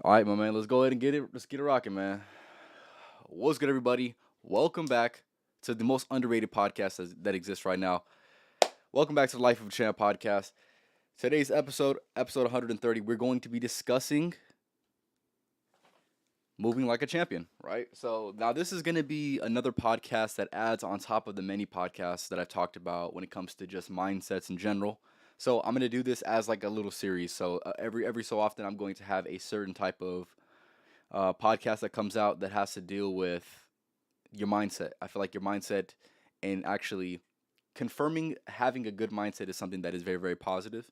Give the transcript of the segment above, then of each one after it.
All right, my man. Let's go ahead and get it. Let's get it rocking, man. What's good, everybody? Welcome back to the most underrated podcast that exists right now. Welcome back to the Life of a Champ podcast. Today's episode 130, we're going to be discussing moving like a champion, right? So now this is going to be another podcast that adds on top of the many podcasts that I've talked about when it comes to just mindsets in general. So I'm going to do this as like a little series. So every so often, I'm going to have a certain type of podcast that comes out that has to deal with your mindset. I feel like your mindset and actually confirming having a good mindset is something that is very, very positive.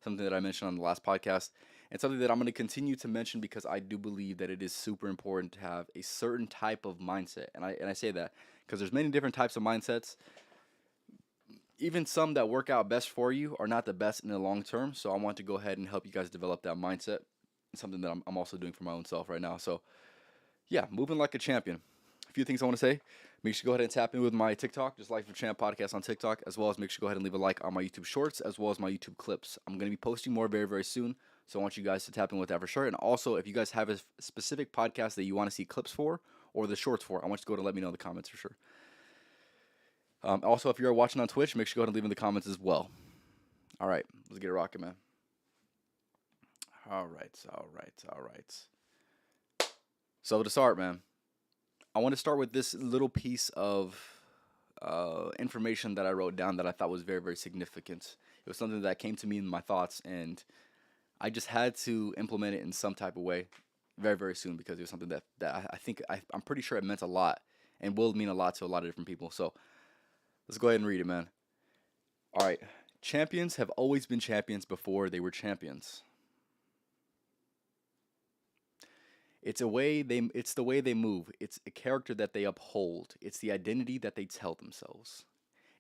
Something that I mentioned on the last podcast, and something that I'm going to continue to mention because I do believe that it is super important to have a certain type of mindset. And I say that because there's many different types of mindsets. Even some that work out best for you are not the best in the long term. So I want to go ahead and help you guys develop that mindset. It's something that I'm also doing for my own self right now. So yeah, moving like a champion. A few things I want to say. Make sure you go ahead and tap in with my TikTok, just Life of Champ podcast on TikTok, as well as make sure you go ahead and leave a like on my YouTube shorts, as well as my YouTube clips. I'm going to be posting more very, very soon. So I want you guys to tap in with that for sure. And also, if you guys have a specific podcast that you want to see clips for or the shorts for, I want you to go to let me know in the comments for sure. Also, if you're watching on Twitch, make sure you go ahead and leave in the comments as well. All right, let's get it rocking, man. All right. So to start, man, I want to start with this little piece of information that I wrote down that I thought was very, very significant. It was something that came to me in my thoughts, and I just had to implement it in some type of way very, very soon because it was something that I think I'm pretty sure it meant a lot and will mean a lot to a lot of different people. So let's go ahead and read it, man. All right. Champions have always been champions before they were champions. It's the way they move. It's a character that they uphold. It's the identity that they tell themselves.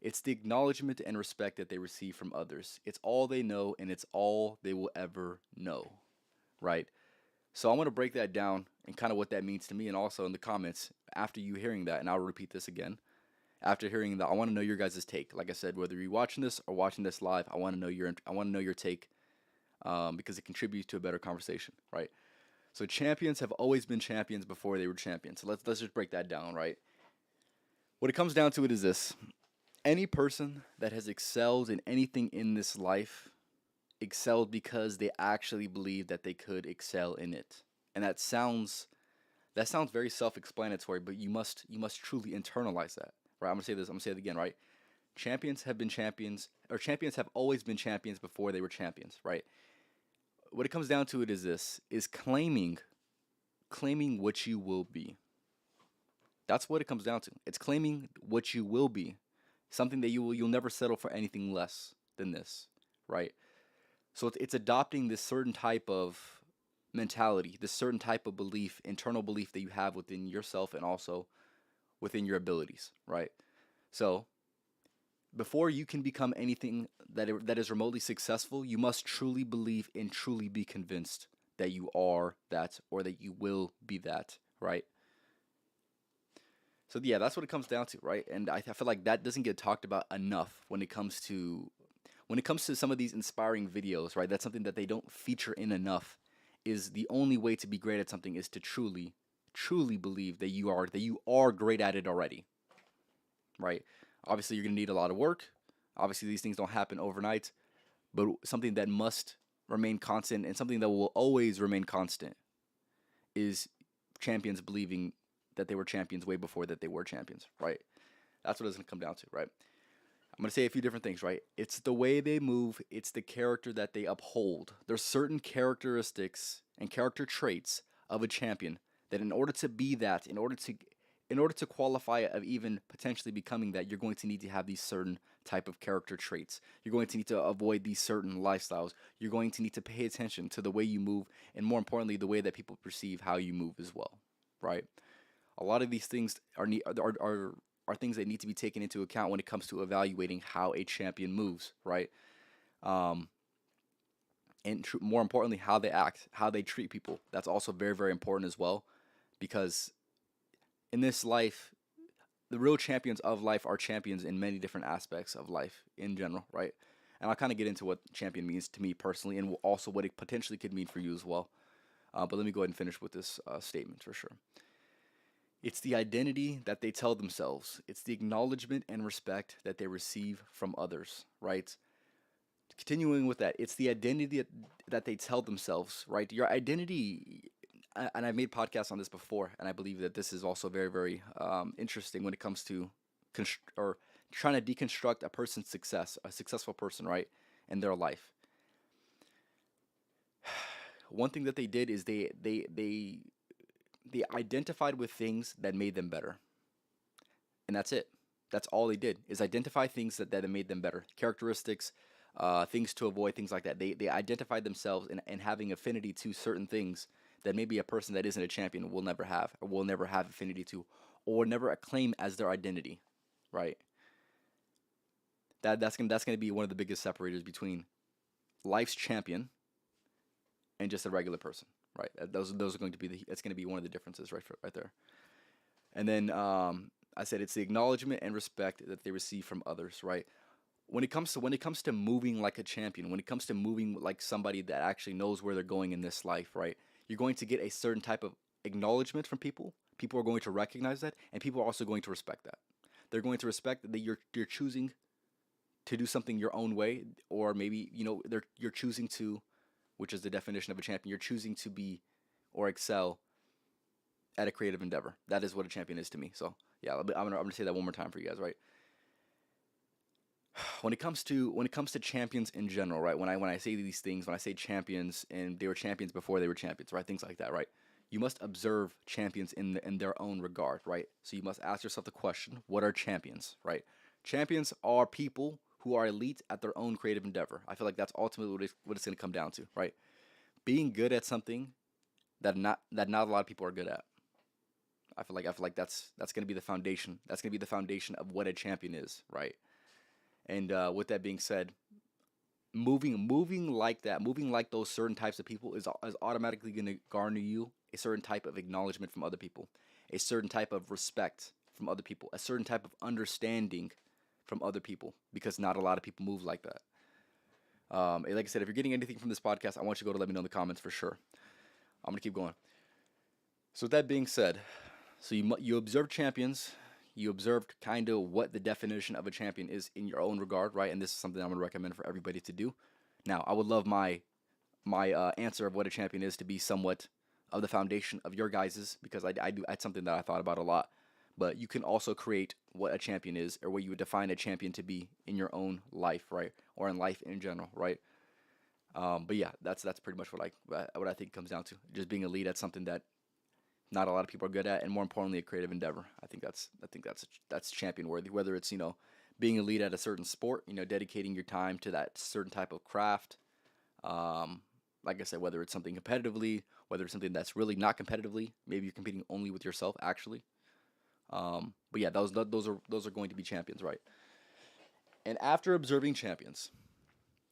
It's the acknowledgement and respect that they receive from others. It's all they know and it's all they will ever know, right? So I want to break that down and kind of what that means to me and also in the comments after you hearing that, and I'll repeat this again. After hearing that, I want to know your guys' take. Like I said, whether you're watching this or watching this live, I want to know your take because it contributes to a better conversation, right? So champions have always been champions before they were champions. So let's just break that down, right? What it comes down to it is this: any person that has excelled in anything in this life excelled because they actually believe that they could excel in it. And that sounds very self-explanatory, but you must truly internalize that. Right? I'm gonna say this, I'm gonna say it again, right? Champions have been champions, or champions have always been champions before they were champions, right? What it comes down to it is this is claiming what you will be. That's what it comes down to. It's claiming what you will be. Something that you'll never settle for anything less than this, right? So it's adopting this certain type of mentality, this certain type of belief, internal belief that you have within yourself and also within your abilities, right? So before you can become anything that is remotely successful, you must truly believe and truly be convinced that you are that or that you will be that, right? So yeah, that's what it comes down to, right? And I feel like that doesn't get talked about enough when it comes to some of these inspiring videos, right? That's something that they don't feature in enough. Is the only way to be great at something is to truly believe that you are great at it already, right? Obviously, you're gonna need a lot of work. Obviously, these things don't happen overnight, but something that must remain constant and something that will always remain constant is champions believing that they were champions way before that they were champions, right? That's what it's gonna come down to, right? I'm gonna say a few different things, right? It's the way they move, it's the character that they uphold. There's certain characteristics and character traits of a champion that in order to qualify of even potentially becoming that, you're going to need to have these certain type of character traits. You're going to need to avoid these certain lifestyles. You're going to need to pay attention to the way you move and more importantly the way that people perceive how you move as well, right? A lot of these things are things that need to be taken into account when it comes to evaluating how a champion moves, right? Um, and more importantly, how they act, how they treat people. That's also very, very important as well, because in this life, the real champions of life are champions in many different aspects of life in general, right? And I'll kind of get into what champion means to me personally, and also what it potentially could mean for you as well. But let me go ahead and finish with this statement for sure. It's the identity that they tell themselves. It's the acknowledgement and respect that they receive from others, right? Continuing with that, it's the identity that they tell themselves, right? Your identity, and I've made podcasts on this before, and I believe that this is also very, very interesting when it comes to or trying to deconstruct a person's success, a successful person, right, in their life. One thing that they did is they identified with things that made them better, and that's it. That's all they did is identify things that made them better, characteristics, things to avoid, things like that. They identified themselves in having affinity to certain things that maybe a person that isn't a champion will never have, or will never have affinity to, or never acclaim as their identity, right? That's gonna be one of the biggest separators between life's champion and just a regular person, right? Those are going to be that's going to be one of the differences right there. And then I said it's the acknowledgement and respect that they receive from others, right? When it comes to moving like a champion, when it comes to moving like somebody that actually knows where they're going in this life, right? You're going to get a certain type of acknowledgement from people. People are going to recognize that, and people are also going to respect that. They're going to respect that you're choosing to do something your own way, or maybe you're choosing to, which is the definition of a champion. You're choosing to be or excel at a creative endeavor. That is what a champion is to me. So yeah, I'm gonna say that one more time for you guys, right? When it comes to champions in general, right? When I say these things, when I say champions and they were champions before they were champions, right? Things like that, right? You must observe champions in their own regard, right? So you must ask yourself the question, what are champions, right? Champions are people who are elite at their own creative endeavor. I feel like that's ultimately what it's going to come down to, right? Being good at something that not a lot of people are good at. I feel like that's going to be the foundation. That's going to be the foundation of what a champion is, right? And with that being said, moving like that, moving like those certain types of people is automatically going to garner you a certain type of acknowledgement from other people, a certain type of respect from other people, a certain type of understanding from other people, because not a lot of people move like that. Like I said, if you're getting anything from this podcast, I want you to go to let me know in the comments for sure. I'm gonna keep going. So with that being said, so you observed champions, you observed kind of what the definition of a champion is in your own regard, right? And this is something I'm gonna recommend for everybody to do. Now, I would love my answer of what a champion is to be somewhat of the foundation of your guys's, because I do that's something that I thought about a lot. But you can also create what a champion is, or what you would define a champion to be in your own life, right? Or in life in general, right? But yeah, that's pretty much what I think it comes down to. Just being a lead at something that not a lot of people are good at, and more importantly, a creative endeavor. I think that's champion worthy. Whether it's being a lead at a certain sport, dedicating your time to that certain type of craft. Um, like I said, whether it's something competitively, whether it's something that's really not competitively, maybe you're competing only with yourself actually. But yeah, those are going to be champions, right? And after observing champions,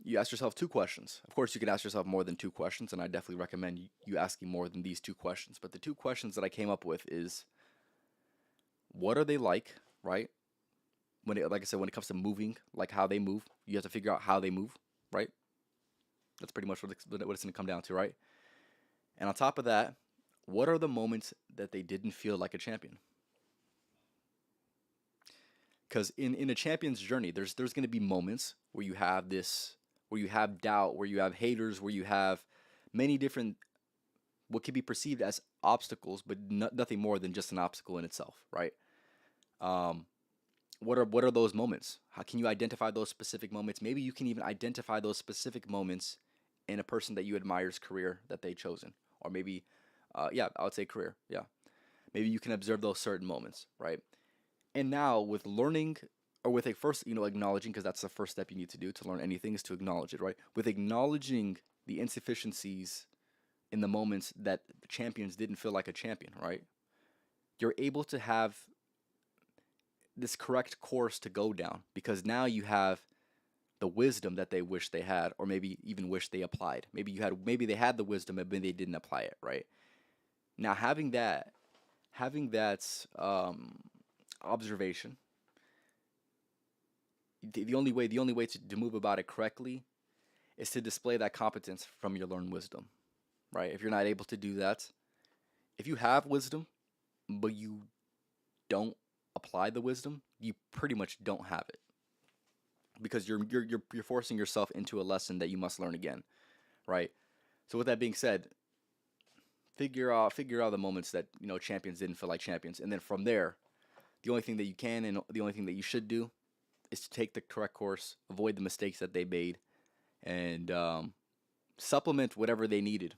you ask yourself two questions. Of course, you can ask yourself more than two questions, and I definitely recommend you asking more than these two questions. But the two questions that I came up with is, what are they like, right? Like I said, when it comes to moving, like how they move, you have to figure out how they move, right? That's pretty much what it's going to come down to, right? And on top of that, what are the moments that they didn't feel like a champion? Because in a champion's journey, there's going to be moments where you have this, where you have doubt, where you have haters, where you have many different what can be perceived as obstacles, but nothing more than just an obstacle in itself, right? Um, what are those moments? How can you identify those specific moments? Maybe you can even identify those specific moments in a person that you admire's career that they chosen, or maybe, yeah, I would say career, yeah. Maybe you can observe those certain moments, right? And now with learning, or with a first, acknowledging, because that's the first step you need to do to learn anything is to acknowledge it, right? With acknowledging the insufficiencies in the moments that champions didn't feel like a champion, right? You're able to have this correct course to go down, because now you have the wisdom that they wish they had, or maybe even wish they applied. Maybe they had the wisdom, but they didn't apply it, right? Now having that observation, the only way to move about it correctly is to display that competence from your learned wisdom, right? If you're not able to do that, if you have wisdom, but you don't apply the wisdom, you pretty much don't have it because you're forcing yourself into a lesson that you must learn again, right? So with that being said, figure out the moments that champions didn't feel like champions, and then from there, the only thing that you can and the only thing that you should do is to take the correct course, avoid the mistakes that they made, and supplement whatever they needed.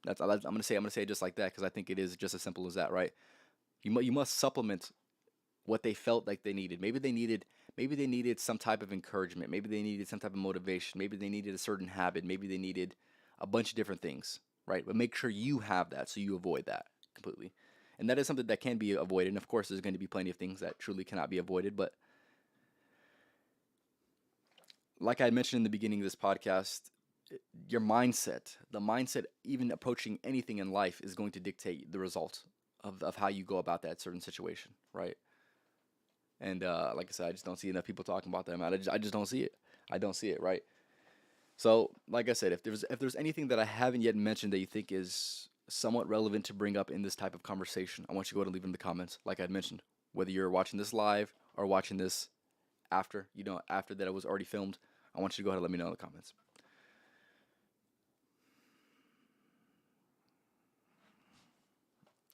I'm gonna say it just like that because I think it is just as simple as that, right? You must supplement what they felt like they needed. Maybe they needed some type of encouragement. Maybe they needed some type of motivation. Maybe they needed a certain habit. Maybe they needed a bunch of different things, right? But make sure you have that so you avoid that completely. And that is something that can be avoided. And of course, there's going to be plenty of things that truly cannot be avoided. But like I mentioned in the beginning of this podcast, your mindset, the mindset, even approaching anything in life, is going to dictate the result of how you go about that certain situation, right? And like I said, I just don't see enough people talking about that, man. I just don't see it. I don't see it, right? So, like I said, if there's anything that I haven't yet mentioned that you think is somewhat relevant to bring up in this type of conversation, I want you to go ahead and leave it in the comments. Like I mentioned, whether you're watching this live or watching this after that it was already filmed, I want you to go ahead and let me know in the comments.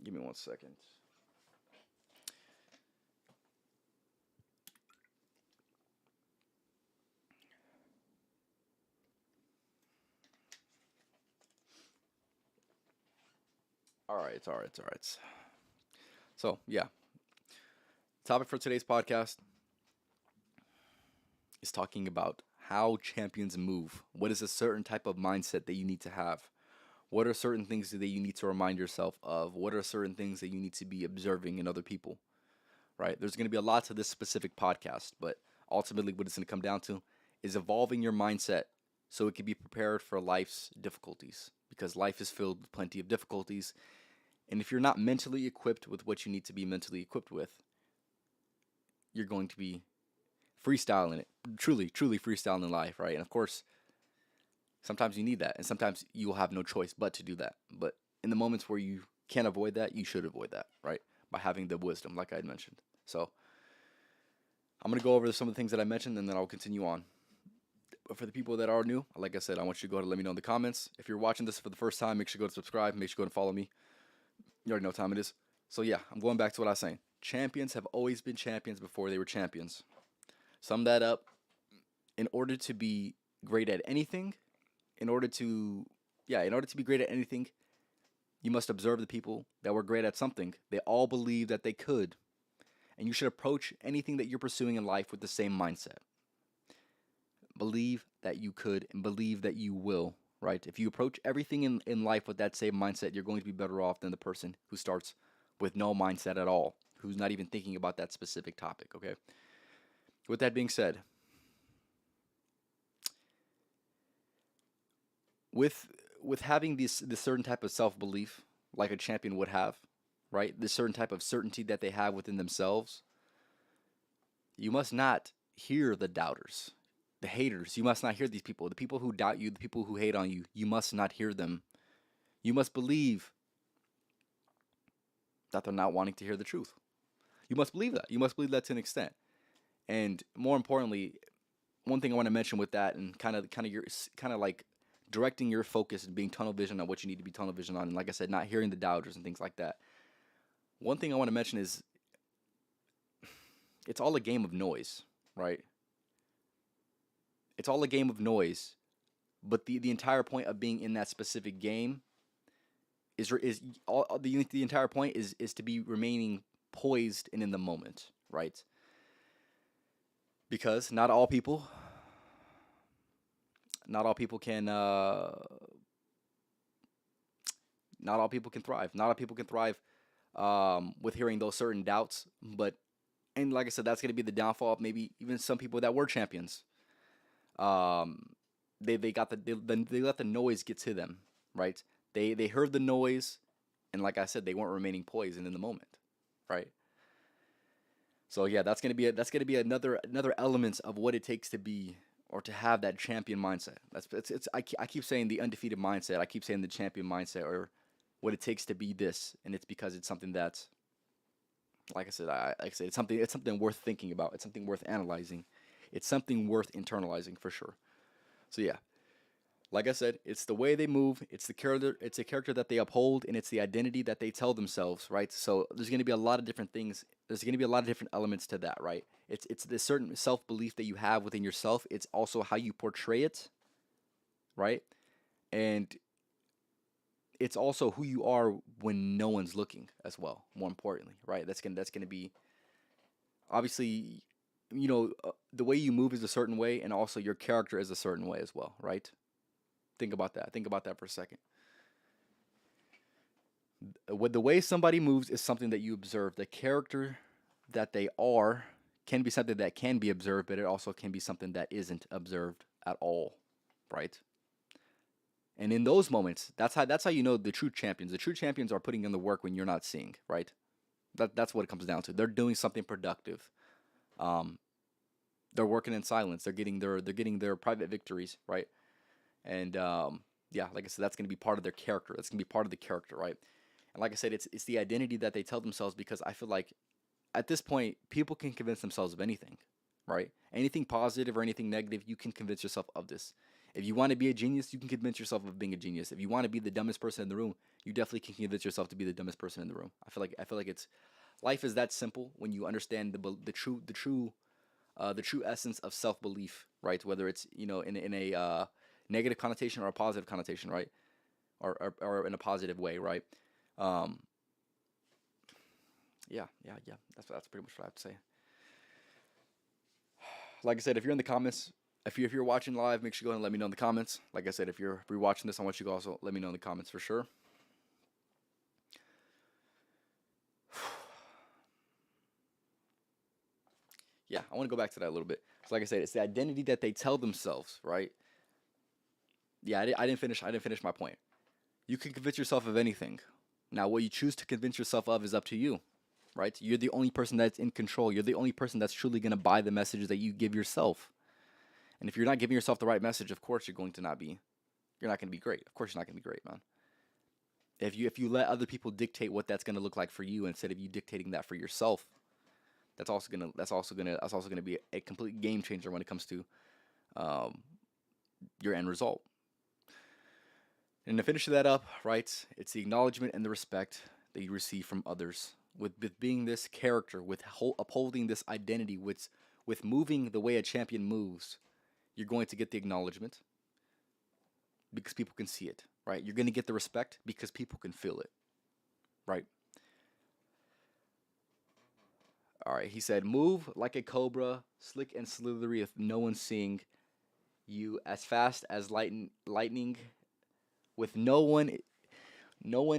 Give me 1 second. All right, all right, all right. So, yeah, topic for today's podcast is talking about how champions move. What is a certain type of mindset that you need to have? What are certain things that you need to remind yourself of? What are certain things that you need to be observing in other people? Right? There's going to be a lot to this specific podcast, but ultimately, what it's going to come down to is evolving your mindset so it can be prepared for life's difficulties. Because life is filled with plenty of difficulties. And if you're not mentally equipped with what you need to be mentally equipped with, you're going to be freestyling it. Truly, truly freestyling life, right? And of course, sometimes you need that, and sometimes you will have no choice but to do that. But in the moments where you can't avoid that, you should avoid that, right? By having the wisdom, like I had mentioned. So I'm gonna go over some of the things that I mentioned, and then I'll continue on. But for the people that are new, like I said, I want you to go ahead and let me know in the comments. If you're watching this for the first time, make sure you go to subscribe. Make sure you go and follow me. You already know what time it is. So yeah, I'm going back to what I was saying. Champions have always been champions before they were champions. Sum that up. In order to be great at anything, in order to be great at anything, you must observe the people that were great at something. They all believed that they could. And you should approach anything that you're pursuing in life with the same mindset. Believe that you could and believe that you will, right? If you approach everything in life with that same mindset, you're going to be better off than the person who starts with no mindset at all, who's not even thinking about that specific topic, okay? With that being said, with with having this certain type of self belief, like a champion would have, right? This certain type of certainty that they have within themselves, you must not hear the doubters, the haters. You must not hear these people, the people who doubt you, the people who hate on you. You must not hear them. You must believe that they're not wanting to hear the truth. You must believe that. You must believe that to an extent. And more importantly, one thing I want to mention with that, and kind of like directing your focus and being tunnel vision on what you need to be tunnel vision on, and like I said, not hearing the doubters and things like that. One thing I want to mention is it's all a game of noise, right? It's all a game of noise, but the entire point of being in that specific game is all the entire point is to be remaining poised and in the moment, right? Because not all people can not all people can thrive. Not all people can thrive with hearing those certain doubts. But and like I said, that's going to be the downfall of maybe even some people that were champions. Um, they let the noise get to them, right? They heard the noise, and like I said, they weren't remaining poised and in the moment, right? So yeah, that's gonna be another element of what it takes to be or to have that champion mindset. I keep saying the undefeated mindset. I keep saying the champion mindset, or what it takes to be this, and it's because it's something that's, like I said, it's something worth thinking about. It's something worth analyzing. It's something worth internalizing for sure. So yeah, like I said, it's the way they move, it's the character, it's a character that they uphold, and it's the identity that they tell themselves, right? So there's going to be a lot of different things. There's going to be a lot of different elements to that, right? It's this certain self belief that you have within yourself. It's also how you portray it, right? And it's also who you are when no one's looking as well. More importantly, right? That's gonna be obviously, the way you move is a certain way, and also your character is a certain way as well, right? Think about that. Think about that for a second. With the way somebody moves is something that you observe. The character that they are can be something that can be observed, but it also can be something that isn't observed at all, right? And in those moments, that's how you know the true champions. The true champions are putting in the work when you're not seeing, right? That's what it comes down to. They're doing something productive. Um, they're working in silence. They're getting their private victories, right? And yeah, like I said, that's gonna be part of their character. That's gonna be part of the character, right? And like I said, it's the identity that they tell themselves, because I feel like at this point, people can convince themselves of anything, right? Anything positive or anything negative, you can convince yourself of this. If you want to be a genius, you can convince yourself of being a genius. If you want to be the dumbest person in the room, you definitely can convince yourself to be the dumbest person in the room. I feel like it's life is that simple when you understand the true essence of self belief, right? Whether it's in a negative connotation or a positive connotation, right? Or in a positive way, right? Um, yeah, yeah, yeah. That's pretty much what I have to say. Like I said, if you're in the comments, if you're watching live, make sure you go ahead and let me know in the comments. Like I said, if you're watching this, I want you to also let me know in the comments for sure. Yeah, I want to go back to that a little bit. So, like I said, it's the identity that they tell themselves, right? Yeah, I didn't finish my point. You can convince yourself of anything. Now, what you choose to convince yourself of is up to you, right? You're the only person that's in control. You're the only person that's truly going to buy the message that you give yourself. And if you're not giving yourself the right message, of course you're not going to be great. Of course you're not going to be great, man. If you let other people dictate what that's going to look like for you instead of you dictating that for yourself, that's also gonna be a complete game changer when it comes to um, your end result. And to finish that up, right, it's the acknowledgement and the respect that you receive from others. With being this character, with upholding this identity, with moving the way a champion moves, you're going to get the acknowledgement because people can see it, right? You're going to get the respect because people can feel it, right? All right, he said, move like a cobra, slick and slithery if no one's seeing you, as fast as lightning, with no one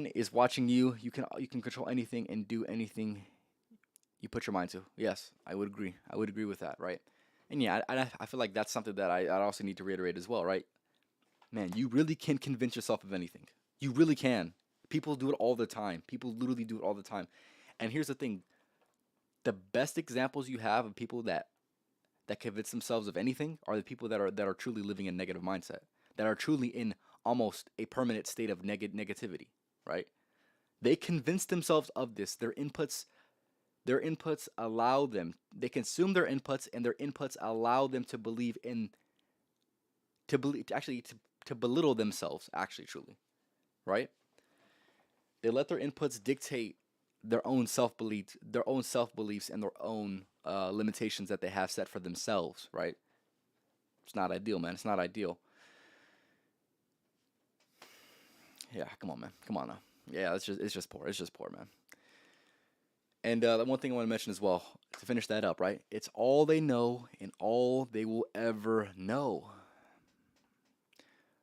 is watching you. You can control anything and do anything you put your mind to. Yes, I would agree. I would agree with that, right? And yeah, I feel like that's something that I also need to reiterate as well, right? Man, you really can convince yourself of anything. You really can. People do it all the time. People literally do it all the time. And here's the thing: the best examples you have of people that convince themselves of anything are the people that are truly living in negative mindset, that are truly in almost a permanent state of negativity, right? They convince themselves of this. Their inputs allow them. They consume their inputs, and their inputs allow them to believe in to believe to belittle themselves. Actually, truly, right? They let their inputs dictate their own self beliefs, and their own limitations that they have set for themselves. Right? It's not ideal, man. It's not ideal. Yeah, come on, man. Come on now. Yeah, it's just poor. It's just poor, man. And the one thing I want to mention as well to finish that up, right? It's all they know and all they will ever know.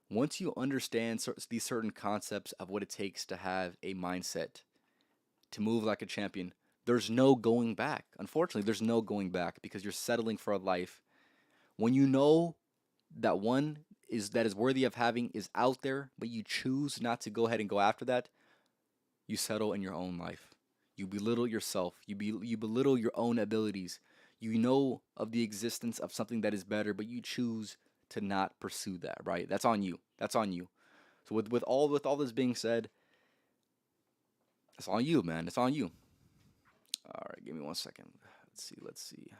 Once you understand these certain concepts of what it takes to have a mindset to move like a champion, there's no going back. Unfortunately, there's no going back because you're settling for a life when you know that one that is worthy of having is out there, but you choose not to go ahead and go after that. You settle in your own life. You belittle yourself. You belittle your own abilities. You know of the existence of something that is better, but you choose to not pursue that, right? That's on you. That's on you. So with all this being said, it's on you, man. It's on you. All right, give me 1 second. Let's see.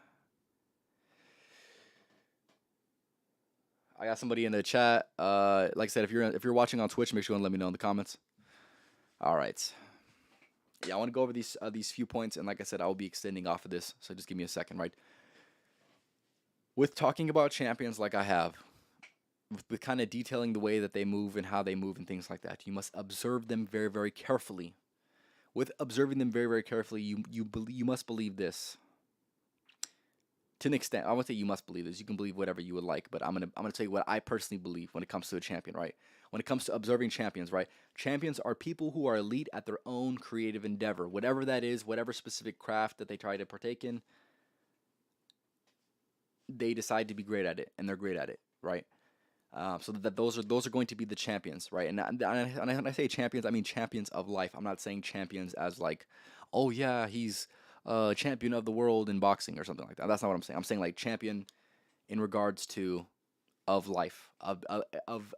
I got somebody in the chat. Like I said, if you're watching on Twitch, make sure you let me know in the comments. All right. Yeah, I want to go over these few points, and like I said, I will be extending off of this. So just give me a second, right? With talking about champions, like I have, with kind of detailing the way that they move and how they move and things like that, you must observe them very, very carefully. With observing them very, very carefully, you must believe this. To an extent, I won't say you must believe this. You can believe whatever you would like, but I'm gonna tell you what I personally believe when it comes to a champion, right? When it comes to observing champions, right? Champions are people who are elite at their own creative endeavor, whatever that is, whatever specific craft that they try to partake in. They decide to be great at it, and they're great at it, right? So that those are going to be the champions, right? And when I say champions, I mean champions of life. I'm not saying champions as like, oh yeah, he's a champion of the world in boxing or something like that. That's not what I'm saying. I'm saying like champion in regards to of life, of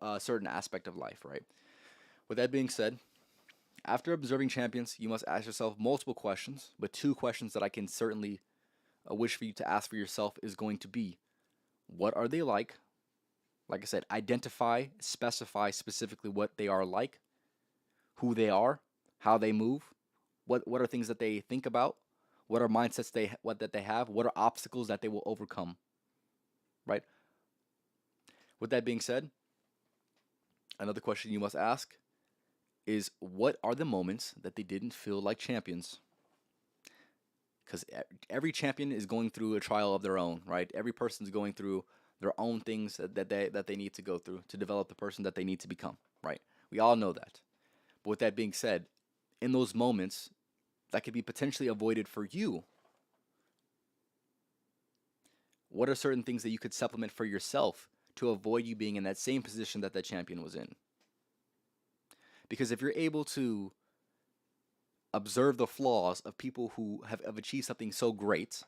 a certain aspect of life, right? With that being said, after observing champions, you must ask yourself multiple questions, but two questions that I can certainly wish for you to ask for yourself is going to be, what are they like? Like I said, identify, specify specifically what they are like, who they are, how they move, what are things that they think about, what are mindsets they have, what are obstacles that they will overcome, right? With that being said, another question you must ask is, what are the moments that they didn't feel like champions? Because every champion is going through a trial of their own, right? Every person's going through their own things that they need to go through to develop the person that they need to become, right? We all know that. But with that being said, in those moments that could be potentially avoided for you, what are certain things that you could supplement for yourself to avoid you being in that same position that champion was in? Because if you're able to observe the flaws of people who have achieved something so great,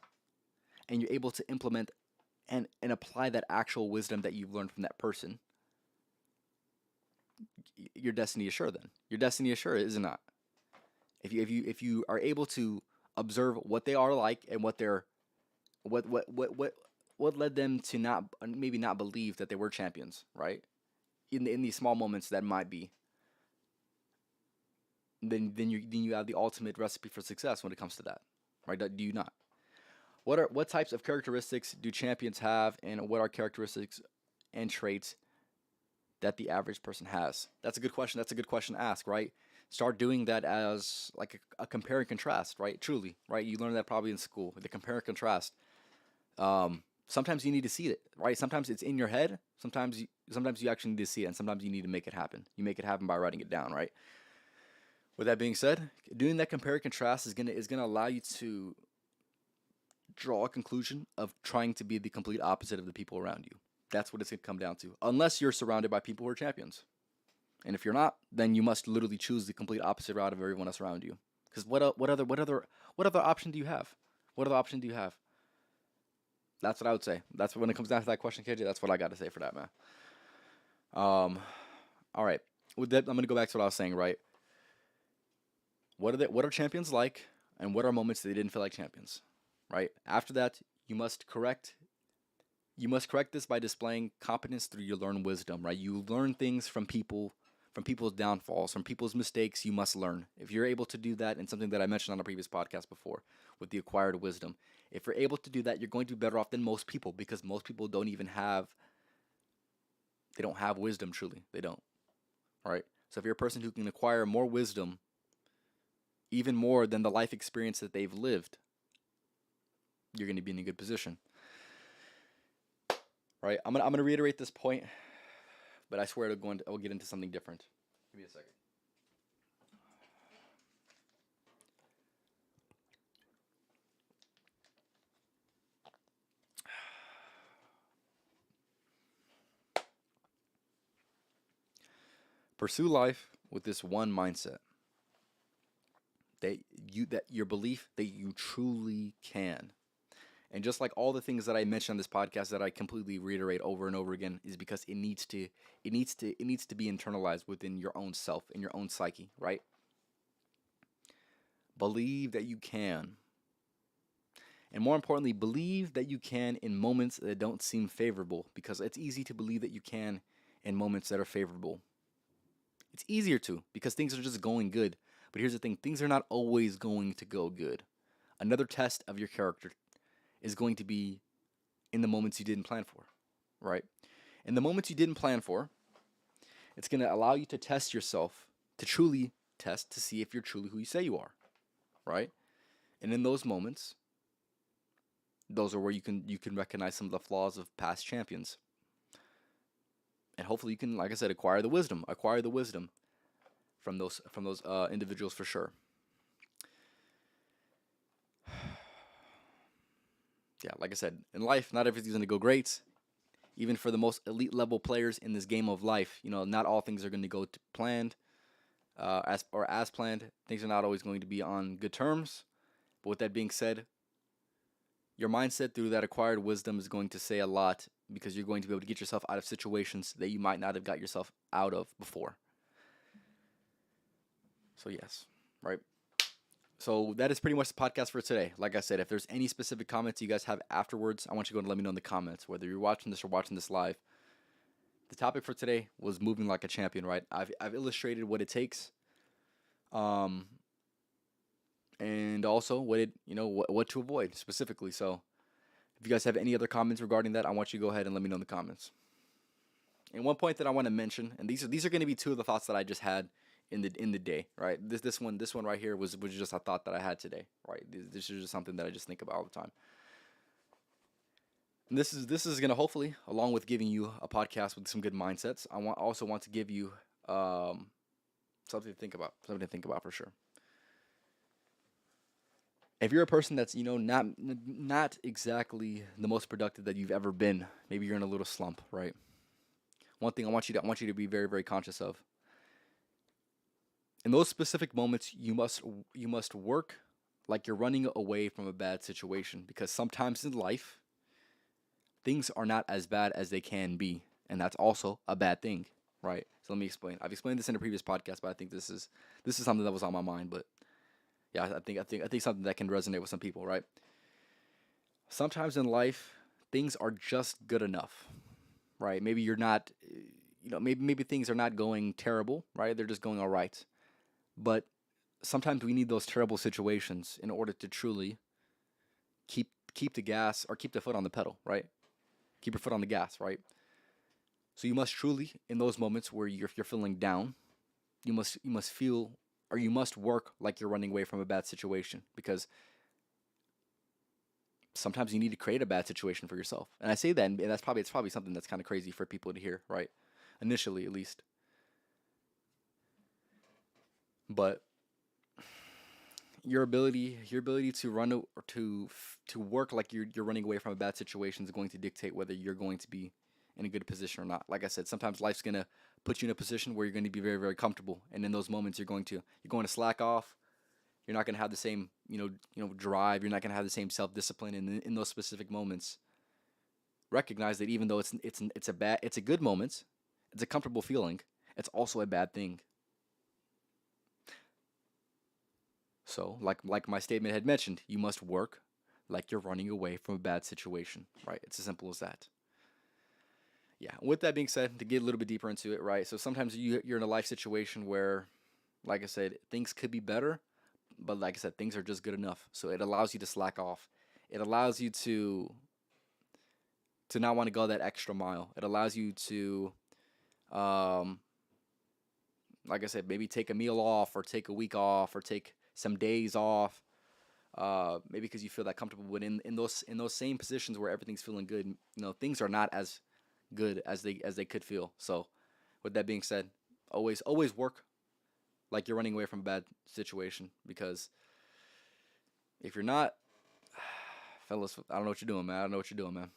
and you're able to implement and apply that actual wisdom that you've learned from that person, your destiny is sure. Then your destiny is sure, is it not? If you are able to observe what they are like and what led them to not maybe not believe that they were champions, right? In these small moments that might be, then you have the ultimate recipe for success when it comes to that, right? Do you not? What types of characteristics do champions have, and what are characteristics and traits that the average person has? That's a good question. That's a good question to ask, right? Start doing that as like a compare and contrast, right? Truly, right? You learn that probably in school, the compare and contrast. Sometimes you need to see it, right? Sometimes it's in your head. Sometimes you actually need to see it, and sometimes you need to make it happen. You make it happen by writing it down, right? With that being said, doing that compare and contrast is gonna allow you to draw a conclusion of trying to be the complete opposite of the people around you. That's what it's gonna come down to. Unless you're surrounded by people who are champions, and if you're not, then you must literally choose the complete opposite route of everyone else around you. Because what other option do you have? What other option do you have? That's what I would say. That's when it comes down to that question, KJ. That's what I got to say for that, man. Um, all right. With that, I'm gonna go back to what I was saying. Right. What are champions like, and what are moments that they didn't feel like champions? Right. After that, you must correct. You must correct this by displaying competence through your learned wisdom. Right. You learn things from people, from people's downfalls, from people's mistakes. You must learn. If you're able to do that, and something that I mentioned on a previous podcast before, with the acquired wisdom, if you're able to do that, you're going to be better off than most people, because most people don't even have. They don't have wisdom. Truly, they don't. All right. So if you're a person who can acquire more wisdom, even more than the life experience that they've lived, you're going to be in a good position. Right? I'm gonna reiterate this point, but I swear I will get into something different. Give me a second. Pursue life with this one mindset, that your belief that you truly can. And just like all the things that I mentioned on this podcast that I completely reiterate over and over again is because it needs to be internalized within your own self and your own psyche, right? Believe that you can. And more importantly, believe that you can in moments that don't seem favorable, because it's easy to believe that you can in moments that are favorable. It's easier to because things are just going good. But here's the thing, things are not always going to go good. Another test of your character is going to be in the moments you didn't plan for, right? In the moments you didn't plan for, it's going to allow you to test yourself, to truly test to see if you're truly who you say you are, right? And in those moments, those are where you can recognize some of the flaws of past champions. And hopefully you can, like I said, acquire the wisdom from those individuals for sure. Yeah, like I said, in life, not everything's going to go great. Even for the most elite level players in this game of life, not all things are going to go to planned, as planned. Things are not always going to be on good terms. But with that being said, your mindset through that acquired wisdom is going to say a lot, because you're going to be able to get yourself out of situations that you might not have got yourself out of before. So yes, right. So that is pretty much the podcast for today. Like I said, if there's any specific comments you guys have afterwards, I want you to go and let me know in the comments, whether you're watching this or watching this live. The topic for today was moving like a champion, right? I've illustrated what it takes, um, and also what to avoid specifically. So if you guys have any other comments regarding that, I want you to go ahead and let me know in the comments. And one point that I want to mention, and these are going to be two of the thoughts that I just had in the day, right? This one right here was just a thought that I had today, right? This is just something that I just think about all the time. And this is gonna hopefully, along with giving you a podcast with some good mindsets, also want to give you something to think about, for sure. If you're a person that's not exactly the most productive that you've ever been, maybe you're in a little slump, right? One thing I want you to be very, very conscious of. In those specific moments, you must work like you're running away from a bad situation, because sometimes in life things are not as bad as they can be, and that's also a bad thing, right? So let me explain. I've explained this in a previous podcast, but I think this is something that was on my mind. But yeah, I think something that can resonate with some people, right? Sometimes in life things are just good enough, right? Maybe you're not, maybe things are not going terrible, right? They're just going all right. But sometimes we need those terrible situations in order to truly keep the gas, or keep the foot on the pedal, right? Keep your foot on the gas, right? So you must truly, in those moments where you're feeling down, you must feel, or you must work like you're running away from a bad situation, because sometimes you need to create a bad situation for yourself. And I say that, and it's probably something that's kind of crazy for people to hear, right? Initially, at least. But your ability to run or to work like you're running away from a bad situation is going to dictate whether you're going to be in a good position or not. Like I said, sometimes life's gonna put you in a position where you're going to be very, very comfortable, and in those moments you're going to slack off. You're not going to have the same drive. You're not going to have the same self discipline. And in those specific moments, recognize that even though it's a good moment, it's a comfortable feeling, it's also a bad thing. So, like my statement had mentioned, you must work like you're running away from a bad situation, right? It's as simple as that. Yeah. With that being said, to get a little bit deeper into it, right? So sometimes you're in a life situation where, like I said, things could be better, but like I said, things are just good enough. So it allows you to slack off. It allows you to not want to go that extra mile. It allows you to, um, like I said, maybe take a meal off, or take a week off, or take some days off. Maybe because you feel that comfortable. But in those same positions where everything's feeling good, things are not as good as they could feel. So, with that being said, always work like you're running away from a bad situation, because if you're not, fellas, I don't know what you're doing, man. I don't know what you're doing, man.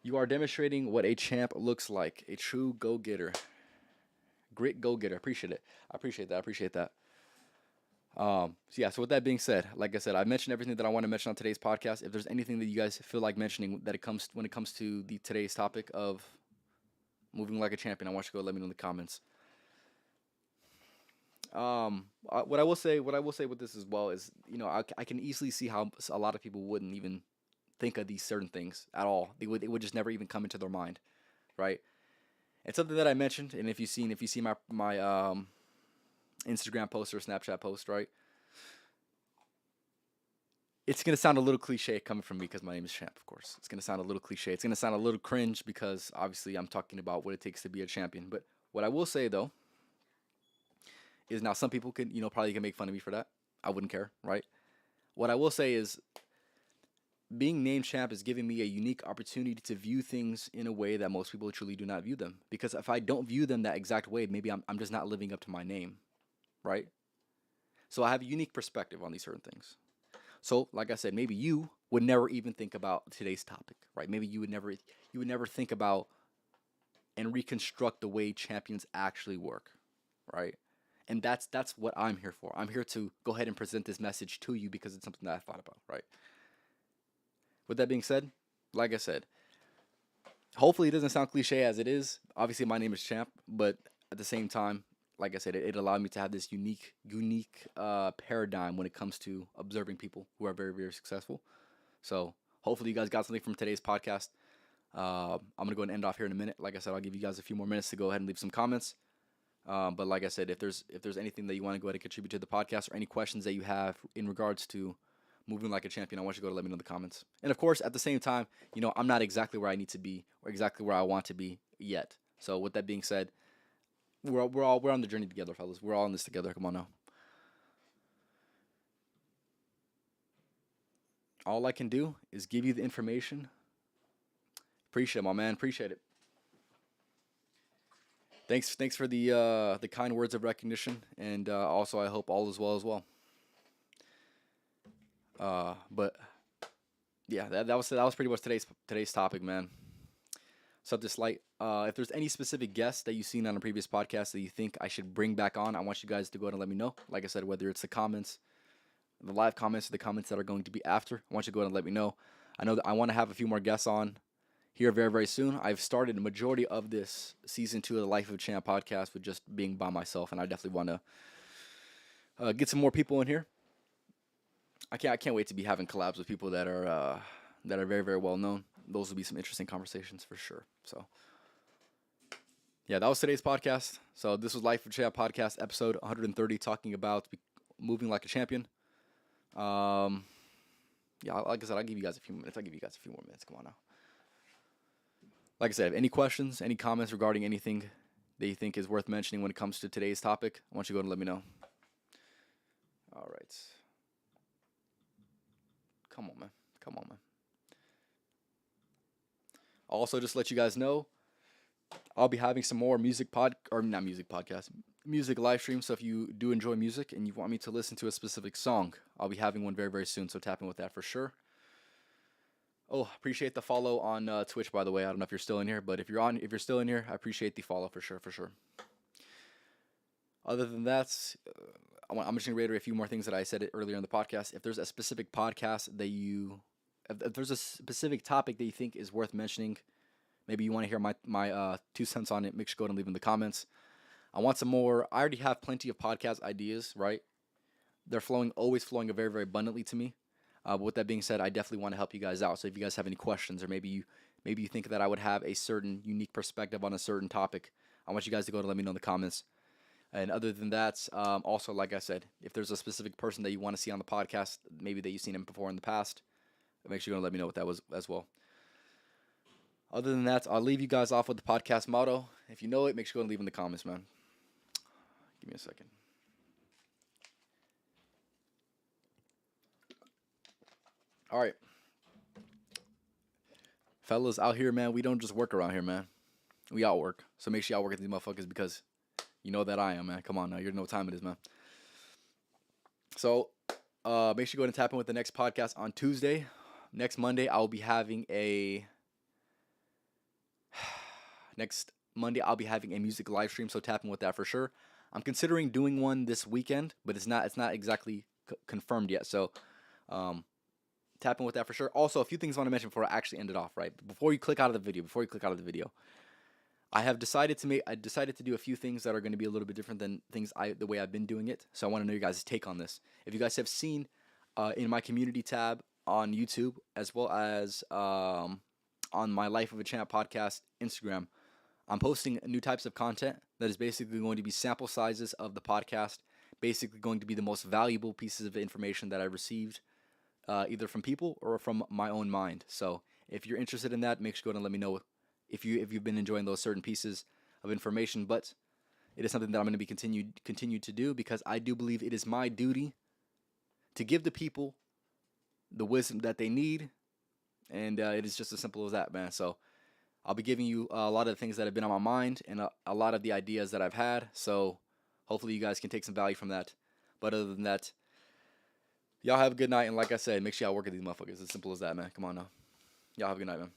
You are demonstrating what a champ looks like, a true go-getter. Grit go-getter. Appreciate it. I appreciate that. So with that being said, like I said, I mentioned everything that I want to mention on today's podcast. If there's anything that you guys feel like mentioning that it comes when it comes to the today's topic of moving like a champion, I want you to go let me know in the comments. What I will say with this as well is, I can easily see how a lot of people wouldn't even think of these certain things at all. It would just never even come into their mind, right? It's something that I mentioned, and if you see my Instagram post or Snapchat post, right? It's gonna sound a little cliche coming from me because my name is Champ, of course. It's gonna sound a little cliche. It's gonna sound a little cringe because obviously I'm talking about what it takes to be a champion. But what I will say though is now some people can, probably can make fun of me for that. I wouldn't care, right? What I will say is being named champ is giving me a unique opportunity to view things in a way that most people truly do not view them. Because if I don't view them that exact way, maybe I'm just not living up to my name, right? So I have a unique perspective on these certain things. So, like I said, maybe you would never even think about today's topic, right? Maybe you would never think about and reconstruct the way champions actually work, right? And that's what I'm here for. I'm here to go ahead and present this message to you because it's something that I thought about, right? With that being said, like I said, hopefully it doesn't sound cliche as it is. Obviously, my name is Champ, but at the same time, like I said, it allowed me to have this unique paradigm when it comes to observing people who are very, very successful. So hopefully you guys got something from today's podcast. I'm gonna go ahead and end off here in a minute. Like I said, I'll give you guys a few more minutes to go ahead and leave some comments. But like I said, if there's anything that you want to go ahead and contribute to the podcast or any questions that you have in regards to moving like a champion, I want you to go to let me know in the comments. And of course, at the same time, I'm not exactly where I need to be or exactly where I want to be yet. So with that being said, we're on the journey together, fellas. We're all in this together. Come on now. All I can do is give you the information. Appreciate it, my man. Appreciate it. Thanks for the kind words of recognition, and also I hope all is well as well. But yeah, that was pretty much today's topic, man. Something slight. If there's any specific guests that you've seen on a previous podcast that you think I should bring back on, I want you guys to go ahead and let me know. Like I said, whether it's the comments, the live comments, or the comments that are going to be after, I want you to go ahead and let me know. I know that I want to have a few more guests on here very, very soon. I've started a majority of this season 2 of the Life of a Champ podcast with just being by myself, and I definitely want to get some more people in here. I can't wait to be having collabs with people that are very, very well known. Those will be some interesting conversations for sure. So yeah, that was today's podcast. So this was Life of Champ podcast episode 130, talking about moving like a champion. Yeah, like I said, I'll give you guys a few minutes. I'll give you guys a few more minutes. Come on now. Like I said, any questions, any comments regarding anything that you think is worth mentioning when it comes to today's topic, I want you to go and let me know. All right. Come on, man. Come on, man. Also, just to let you guys know, I'll be having some more music live streams. So if you do enjoy music and you want me to listen to a specific song, I'll be having one very, very soon. So tap in with that for sure. Oh, appreciate the follow on Twitch, by the way. I don't know if you're still in here, but if you're still in here, I appreciate the follow for sure, for sure. Other than that, I'm just gonna reiterate a few more things that I said earlier in the podcast. If there's a specific podcast that if there's a specific topic that you think is worth mentioning, maybe you want to hear my 2 cents on it, make sure to go and leave in the comments. I want some more. I already have plenty of podcast ideas, right? They're always flowing very, very abundantly to me. But with that being said, I definitely want to help you guys out. So if you guys have any questions, or maybe you think that I would have a certain unique perspective on a certain topic, I want you guys to go and let me know in the comments. And other than that, also, like I said, if there's a specific person that you want to see on the podcast, maybe that you've seen him before in the past, make sure you're going to let me know what that was as well. Other than that, I'll leave you guys off with the podcast motto. If you know it, make sure you go and leave in the comments, man. Give me a second. All right. Fellas out here, man, we don't just work around here, man. We outwork. So make sure y'all work at these motherfuckers because you know that I am, man. Come on now. You know what time it is, man. So make sure you go ahead and tap in with the next podcast on Tuesday. Next Monday, I'll be having a music live stream, so tap in with that for sure. I'm considering doing one this weekend, but it's not exactly confirmed yet. So um, tap in with that for sure. Also, a few things I want to mention before I actually end it off. Right before you click out of the video, I decided to do a few things that are going to be a little bit different than the way I've been doing it. So I want to know your guys' take on this. If you guys have seen in my community tab on YouTube, as well as on my Life of a Champ podcast Instagram, I'm posting new types of content that is basically going to be sample sizes of the podcast, basically going to be the most valuable pieces of information that I've received, either from people or from my own mind. So if you're interested in that, make sure to go ahead and let me know if you've been enjoying those certain pieces of information. But it is something that I'm going to be continue to do, because I do believe it is my duty to give the people the wisdom that they need, and it is just as simple as that, man. So I'll be giving you a lot of the things that have been on my mind, and a lot of the ideas that I've had. So hopefully you guys can take some value from that. But other than that, y'all have a good night. And like I said, make sure y'all work at these motherfuckers. As simple as that, man. Come on now. Y'all have a good night, man.